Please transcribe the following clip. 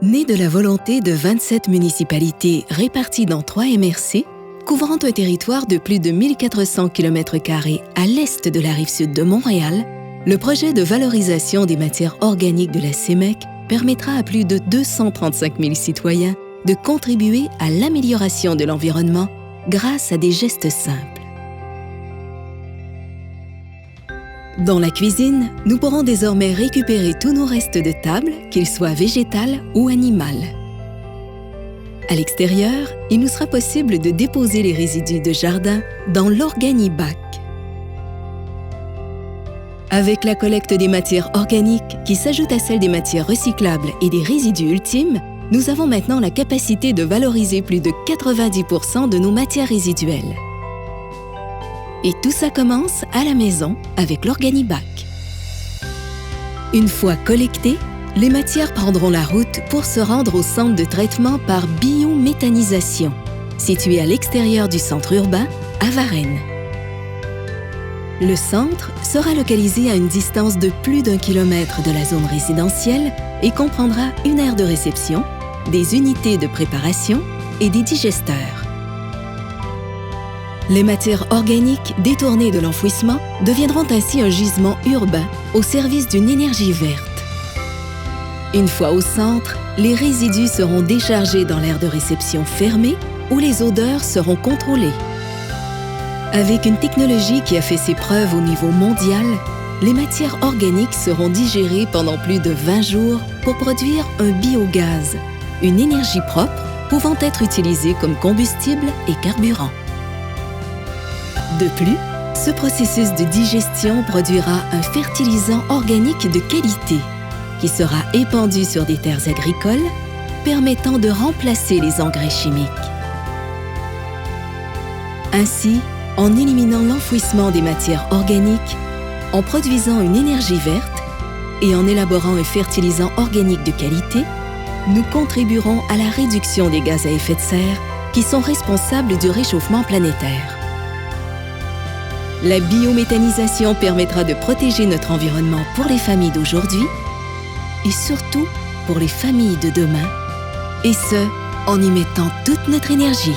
Né de la volonté de 27 municipalités réparties dans 3 MRC, couvrant un territoire de plus de 1400 km² à l'est de la Rive-Sud de Montréal, le projet de valorisation des matières organiques de la CEMEQ permettra à plus de 235 000 citoyens de contribuer à l'amélioration de l'environnement grâce à des gestes simples. Dans la cuisine, nous pourrons désormais récupérer tous nos restes de table, qu'ils soient végétales ou animales. À l'extérieur, il nous sera possible de déposer les résidus de jardin dans l'Organibac. Avec la collecte des matières organiques qui s'ajoute à celle des matières recyclables et des résidus ultimes, nous avons maintenant la capacité de valoriser plus de 90% de nos matières résiduelles. Et tout ça commence à la maison avec l'Organibac. Une fois collectées, les matières prendront la route pour se rendre au centre de traitement par biométhanisation, situé à l'extérieur du centre urbain, à Varennes. Le centre sera localisé à une distance de plus d'1 kilomètre de la zone résidentielle et comprendra une aire de réception, des unités de préparation et des digesteurs. Les matières organiques détournées de l'enfouissement deviendront ainsi un gisement urbain au service d'une énergie verte. Une fois au centre, les résidus seront déchargés dans l'aire de réception fermée où les odeurs seront contrôlées. Avec une technologie qui a fait ses preuves au niveau mondial, les matières organiques seront digérées pendant plus de 20 jours pour produire un biogaz, une énergie propre pouvant être utilisée comme combustible et carburant. De plus, ce processus de digestion produira un fertilisant organique de qualité qui sera épandu sur des terres agricoles, permettant de remplacer les engrais chimiques. Ainsi, en éliminant l'enfouissement des matières organiques, en produisant une énergie verte et en élaborant un fertilisant organique de qualité, nous contribuerons à la réduction des gaz à effet de serre qui sont responsables du réchauffement planétaire. La biométhanisation permettra de protéger notre environnement pour les familles d'aujourd'hui et surtout pour les familles de demain, et ce, en y mettant toute notre énergie.